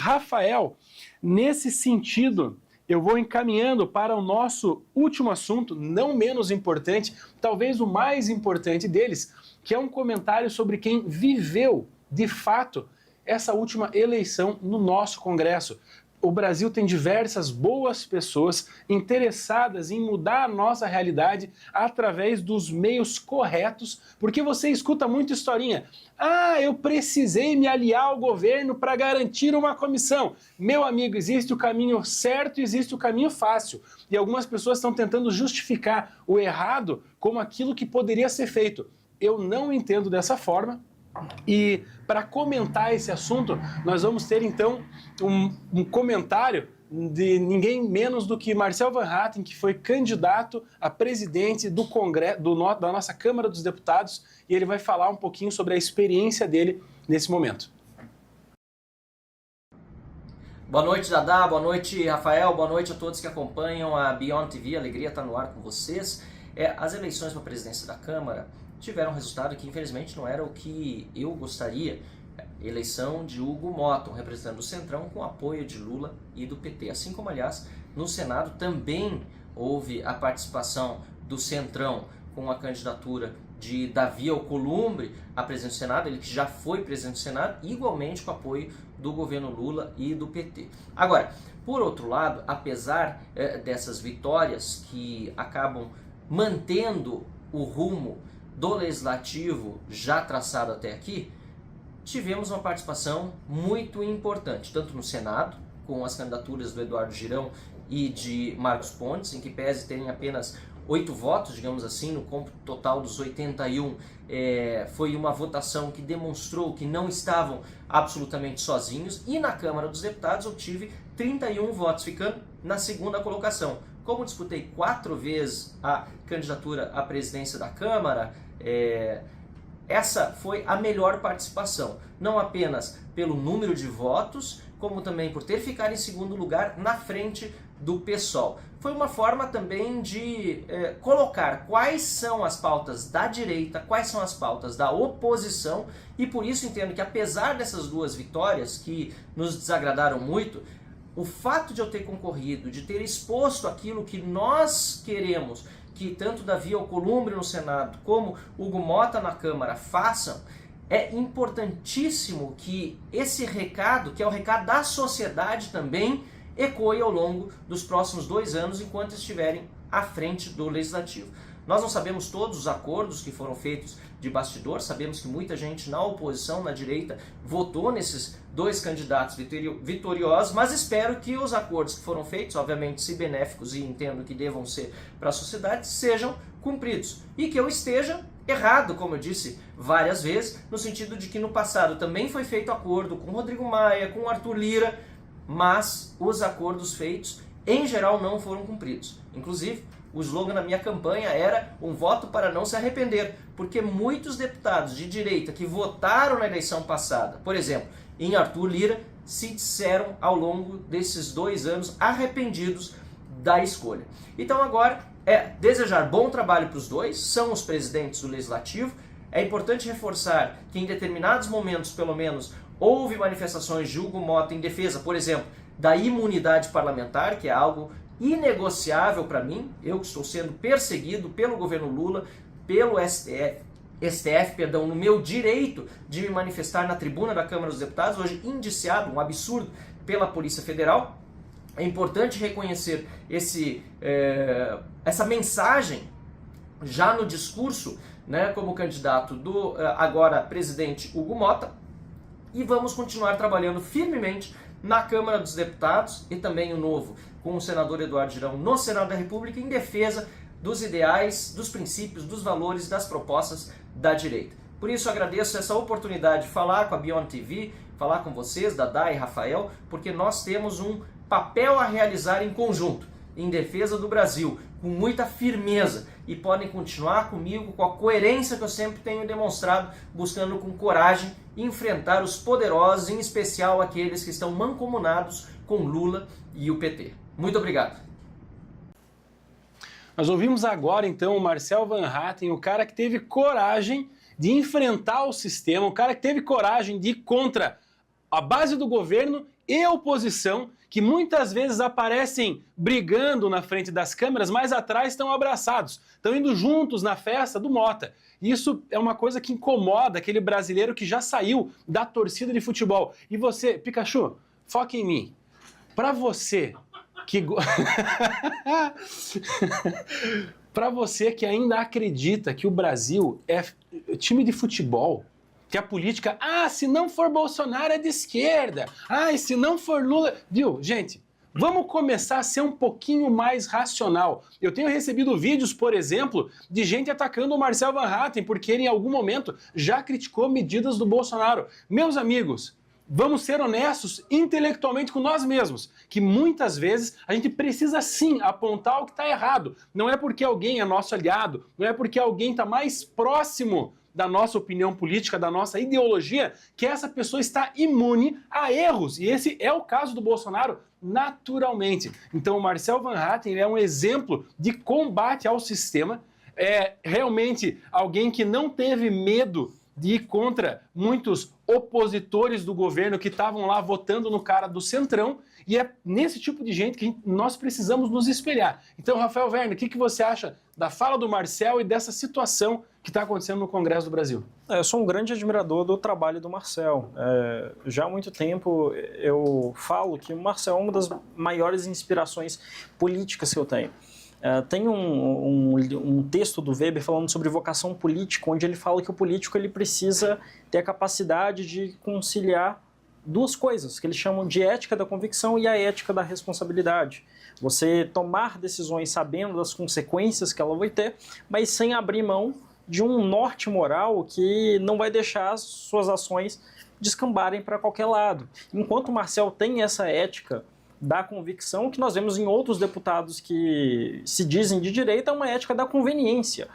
Rafael, nesse sentido, eu vou encaminhando para o nosso último assunto, não menos importante, talvez o mais importante deles, que é um comentário sobre quem viveu, de fato, essa última eleição no nosso Congresso. O Brasil tem diversas boas pessoas interessadas em mudar a nossa realidade através dos meios corretos, porque você escuta muito historinha. Ah, eu precisei me aliar ao governo para garantir uma comissão. Meu amigo, existe o caminho certo e existe o caminho fácil. E algumas pessoas estão tentando justificar o errado como aquilo que poderia ser feito. Eu não entendo dessa forma. E para comentar esse assunto, nós vamos ter então um comentário de ninguém menos do que Marcel Van Hatten, que foi candidato a presidente do Congresso, da nossa Câmara dos Deputados, e ele vai falar um pouquinho sobre a experiência dele nesse momento. Boa noite, Dadá, boa noite, Rafael, boa noite a todos que acompanham a Beyond TV, alegria estar no ar com vocês. As eleições para a presidência da Câmara tiveram um resultado que infelizmente não era o que eu gostaria. Eleição de Hugo Mota, um representante do Centrão, com apoio de Lula e do PT. Assim como, aliás, no Senado também houve a participação do Centrão com a candidatura de Davi Alcolumbre a presidente do Senado, ele que já foi presidente do Senado, igualmente com apoio do governo Lula e do PT. Agora, por outro lado, apesar dessas vitórias que acabam mantendo o rumo do Legislativo já traçado até aqui, tivemos uma participação muito importante, tanto no Senado, com as candidaturas do Eduardo Girão e de Marcos Pontes, em que pese terem apenas 8 votos, digamos assim, no cômputo total dos 81, foi uma votação que demonstrou que não estavam absolutamente sozinhos, e na Câmara dos Deputados eu tive 31 votos, ficando na segunda colocação. Como disputei 4 vezes a candidatura à presidência da Câmara, essa foi a melhor participação, não apenas pelo número de votos, como também por ter ficado em segundo lugar na frente do PSOL. Foi uma forma também de colocar quais são as pautas da direita, quais são as pautas da oposição, e por isso entendo que apesar dessas duas vitórias que nos desagradaram muito, o fato de eu ter concorrido, de ter exposto aquilo que nós queremos que tanto Davi Alcolumbre no Senado como Hugo Mota na Câmara façam, é importantíssimo que esse recado, que é o recado da sociedade também, ecoe ao longo dos próximos 2 anos enquanto estiverem à frente do Legislativo. Nós não sabemos todos os acordos que foram feitos de bastidor, sabemos que muita gente na oposição, na direita, votou nesses 2 candidatos vitoriosos, mas espero que os acordos que foram feitos, obviamente se benéficos e entendo que devam ser para a sociedade, sejam cumpridos. E que eu esteja errado, como eu disse várias vezes, no sentido de que no passado também foi feito acordo com Rodrigo Maia, com Arthur Lira, mas os acordos feitos, em geral, não foram cumpridos. Inclusive, o slogan da minha campanha era um voto para não se arrepender, porque muitos deputados de direita que votaram na eleição passada, por exemplo, em Arthur Lira, se disseram ao longo desses 2 anos arrependidos da escolha. Então agora é desejar bom trabalho para os dois, são os presidentes do Legislativo. É importante reforçar que em determinados momentos, pelo menos, houve manifestações de Hugo Mota em defesa, por exemplo, da imunidade parlamentar, que é algo inegociável para mim, eu que estou sendo perseguido pelo governo Lula, pelo STF, no meu direito de me manifestar na tribuna da Câmara dos Deputados, hoje indiciado, um absurdo, pela Polícia Federal. É importante reconhecer essa mensagem já no discurso, né, como candidato do agora presidente Hugo Mota, e vamos continuar trabalhando firmemente na Câmara dos Deputados e também o novo, com o senador Eduardo Girão no Senado da República, em defesa dos ideais, dos princípios, dos valores, das propostas da direita. Por isso agradeço essa oportunidade de falar com a Beyond TV, falar com vocês, Dadá e Rafael, porque nós temos um papel a realizar em conjunto, em defesa do Brasil, com muita firmeza, e podem continuar comigo com a coerência que eu sempre tenho demonstrado, buscando com coragem enfrentar os poderosos, em especial aqueles que estão mancomunados com Lula e o PT. Muito obrigado. Nós ouvimos agora então o Marcel Van Hatten, o cara que teve coragem de enfrentar o sistema, o cara que teve coragem de ir contra a base do governo e oposição, que muitas vezes aparecem brigando na frente das câmeras, mas atrás estão abraçados, estão indo juntos na festa do Mota. Isso é uma coisa que incomoda aquele brasileiro que já saiu da torcida de futebol. E você, Pikachu, foca em mim. Para você que para você que ainda acredita que o Brasil é time de futebol, que a política, se não for Bolsonaro é de esquerda, e se não for Lula... Viu, gente, vamos começar a ser um pouquinho mais racional. Eu tenho recebido vídeos, por exemplo, de gente atacando o Marcel Van Hatten, porque ele em algum momento já criticou medidas do Bolsonaro. Meus amigos, vamos ser honestos intelectualmente com nós mesmos, que muitas vezes a gente precisa sim apontar o que está errado. Não é porque alguém é nosso aliado, não é porque alguém está mais próximo da nossa opinião política, da nossa ideologia, que essa pessoa está imune a erros. E esse é o caso do Bolsonaro, naturalmente. Então o Marcel Van Hatten é um exemplo de combate ao sistema, é realmente alguém que não teve medo de ir contra muitos opositores do governo que estavam lá votando no cara do Centrão, e é nesse tipo de gente que nós precisamos nos espelhar. Então, Rafael Werner, o que você acha da fala do Marcel e dessa situação que está acontecendo no Congresso do Brasil? Eu sou um grande admirador do trabalho do Marcel. Já há muito tempo eu falo que o Marcel é uma das maiores inspirações políticas que eu tenho. Tem um texto do Weber falando sobre vocação política, onde ele fala que o político ele precisa ter a capacidade de conciliar duas coisas, que eles chamam de ética da convicção e a ética da responsabilidade. Você tomar decisões sabendo das consequências que ela vai ter, mas sem abrir mão de um norte moral que não vai deixar as suas ações descambarem para qualquer lado. Enquanto o Marcel tem essa ética da convicção, que nós vemos em outros deputados que se dizem de direita, é uma ética da conveniência,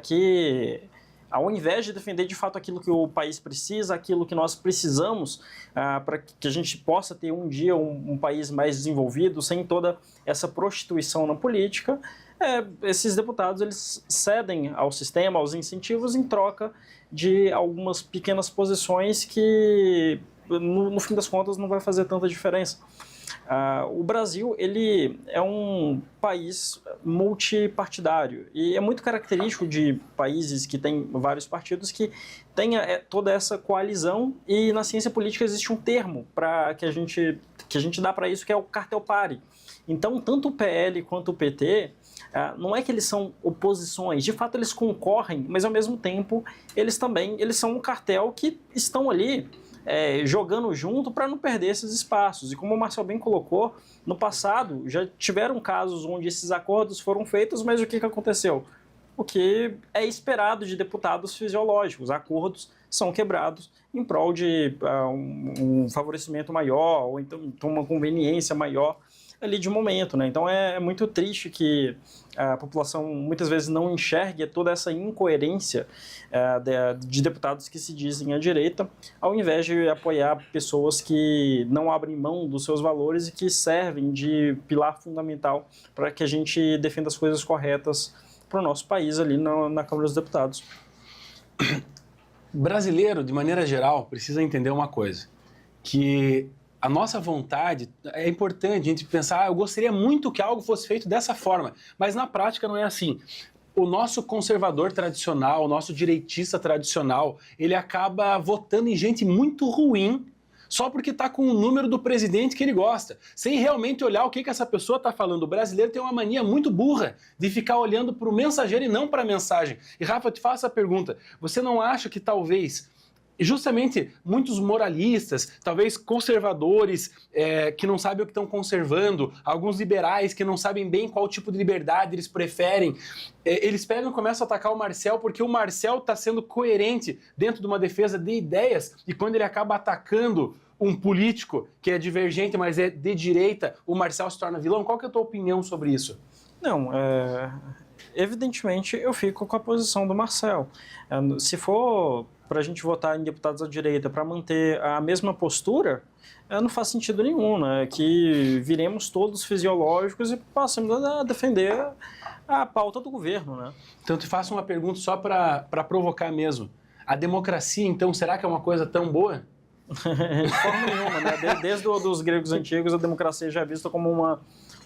que ao invés de defender de fato aquilo que o país precisa, aquilo que nós precisamos para que a gente possa ter um dia um país mais desenvolvido, sem toda essa prostituição na política, esses deputados eles cedem ao sistema, aos incentivos, em troca de algumas pequenas posições que, no fim das contas, não vai fazer tanta diferença. O Brasil ele é um país multipartidário e é muito característico de países que têm vários partidos que tenha toda essa coalizão, e na ciência política existe um termo que a gente dá para isso, que é o cartel pare. Então, tanto o PL quanto o PT, não é que eles são oposições, de fato eles concorrem, mas ao mesmo tempo eles são um cartel que estão ali jogando junto para não perder esses espaços. E como o Marcel bem colocou, no passado já tiveram casos onde esses acordos foram feitos, mas o que aconteceu? O que é esperado de deputados fisiológicos. Acordos são quebrados em prol de um favorecimento maior, ou então uma conveniência maior ali de momento, né? Então é muito triste que a população muitas vezes não enxergue toda essa incoerência de deputados que se dizem à direita, ao invés de apoiar pessoas que não abrem mão dos seus valores e que servem de pilar fundamental para que a gente defenda as coisas corretas para o nosso país ali na Câmara dos Deputados. Brasileiro, de maneira geral, precisa entender uma coisa, que a nossa vontade, é importante a gente pensar, eu gostaria muito que algo fosse feito dessa forma, mas na prática não é assim. O nosso conservador tradicional, o nosso direitista tradicional, ele acaba votando em gente muito ruim só porque está com o número do presidente que ele gosta, sem realmente olhar o que essa pessoa está falando. O brasileiro tem uma mania muito burra de ficar olhando para o mensageiro e não para a mensagem. E Rafa, eu te faço a pergunta, você não acha que talvez justamente muitos moralistas, talvez conservadores que não sabem o que estão conservando, alguns liberais que não sabem bem qual tipo de liberdade eles preferem, eles pegam e começam a atacar o Marcel porque o Marcel está sendo coerente dentro de uma defesa de ideias, e quando ele acaba atacando um político que é divergente, mas é de direita, o Marcel se torna vilão? Qual que é a tua opinião sobre isso? Não, evidentemente eu fico com a posição do Marcel. Se for para a gente votar em deputados à direita para manter a mesma postura, não faz sentido nenhum, né? Que viremos todos fisiológicos e passemos a defender a pauta do governo, né? Então te faço uma pergunta só para provocar mesmo. A democracia, então, será que é uma coisa tão boa? De forma nenhuma, né? Desde os gregos antigos, a democracia já é vista como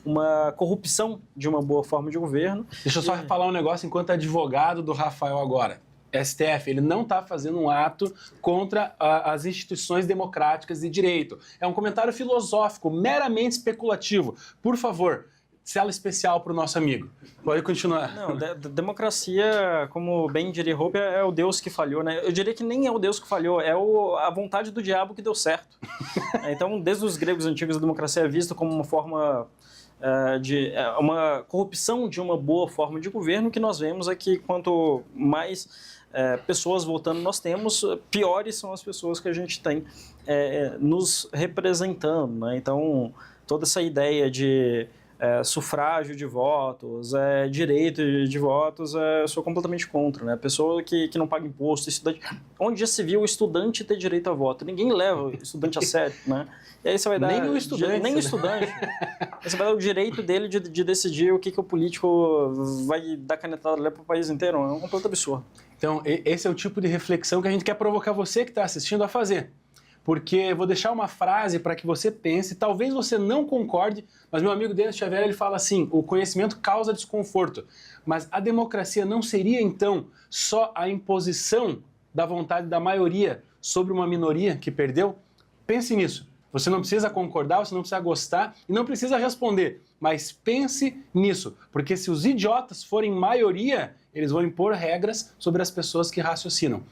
uma corrupção de uma boa forma de governo. Deixa eu só falar um negócio enquanto advogado do Rafael agora. STF, ele não está fazendo um ato contra as instituições democráticas de direito. É um comentário filosófico, meramente especulativo. Por favor, cela especial para o nosso amigo. Pode continuar. Não, democracia, como bem diria Hope, é o Deus que falhou, né? Eu diria que nem é o Deus que falhou, é a vontade do diabo que deu certo. Então, desde os gregos antigos, a democracia é vista como uma forma uma corrupção de uma boa forma de governo. Que nós vemos é que quanto mais pessoas votando nós temos, piores são as pessoas que a gente tem nos representando, né? Então, toda essa ideia de sufrágio de votos, direito de votos, eu sou completamente contra, né? Pessoa que não paga imposto, estudante. Onde já se viu o estudante ter direito a voto? Ninguém leva o estudante a sério, né? E aí você vai dar... Nem o estudante. Nem o estudante. Aí você vai dar o direito dele de decidir o que o político vai dar canetada para o país inteiro. É um completo absurdo. Então, esse é o tipo de reflexão que a gente quer provocar você que está assistindo a fazer. Porque eu vou deixar uma frase para que você pense, talvez você não concorde, mas meu amigo Denis Xavier, ele fala assim, o conhecimento causa desconforto, mas a democracia não seria então só a imposição da vontade da maioria sobre uma minoria que perdeu? Pense nisso. Você não precisa concordar, você não precisa gostar e não precisa responder, mas pense nisso, porque se os idiotas forem maioria, eles vão impor regras sobre as pessoas que raciocinam.